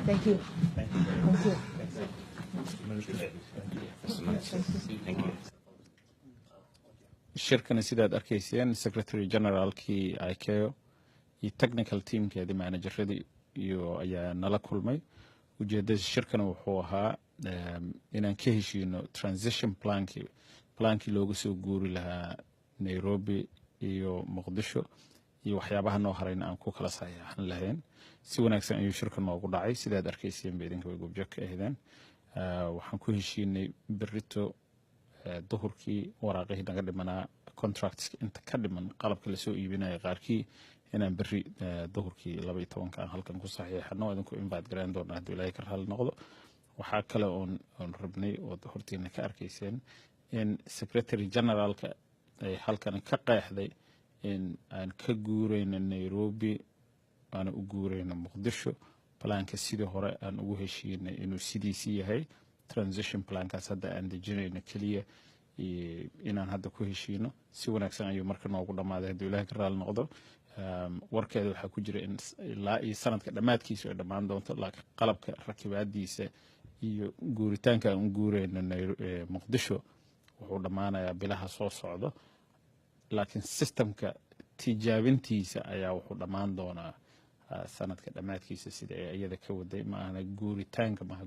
Thank you. Thank you very much. Thank you. shirkana sidaad arkayseen secretary generalkii ICAO iyo technical teamkeedii manageradii iyo ayaa nala kulmay ujeedada shirkana wuxuu ahaa inaan ka heshiino transition plankii looga soo guuri lahaa Nairobi iyo Muqdisho iyo waxyaabaha noo harayna aan ku kala saxiixan lahayn si wanaagsan ayuu shirka noogu dhacay sidaad arkayseen beedinka way goobjoog ka ahaydeen waxaan ku heshiinay berrito duhurkii waraaqihii naga dhimanaa contracts inta ka dhiman qalabka la soo iibinaya qaarkii inaan berri duhurkii 12 aan halkan ku saxiixano idinku invite garan doona haddii Ilaahay ka raali noqdo waxaa kale oon rabnay oo hortiina ka arkayseen in secretary generalka ay halkan ka qeexday in aan ka guureyno Nairobi aan u guureyno Muqdisho planka sidii hore aan ugu heshiinay inuu sidiisii yahay transition plankaas hadda aan dejinayno kaliya inaan hadda ku heshiino si wanaagsan ayuu marka noogu dhamaaday haddii Ilaahay ka raali noqdo warkeeda waxaa ku jira in ilaa iyo sanadka dhamaadkiisa ay dhamaan doonto laakiin qalabka rakibaadiisa iyo guuritaanka aan guureyno Muqdisho wuxuu dhamaanayaa bilaha soo socdo laakiin systemka tijaabintiisa ayaa wuxuu dhamaan doonaa sanadka dhamaadkiisa sida ay iyada ka waday maana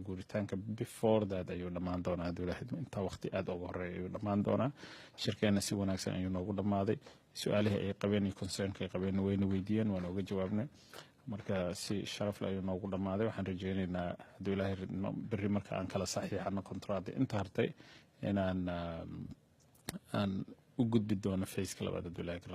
guuritaanka before that ayuu dhamaan doonaa haddii Ilaahay inta waqti aad ugu horeeyo ayuu dhamaan doonaa shirkeena si wanaagsan ayuu noogu dhamaaday su'aalaha ay qabeen iyo concern-ka ay qabeen wayna weydiiyeen waan uga jawaabnay marka si sharaf leh ayuu noogu dhamaaday waxaan rajaynaynaa haddii Ilaahay berri marka aan kala saxiixano contract inta hartay inaan u gudbi doono phase-ka labaad haddii Ilaahay ka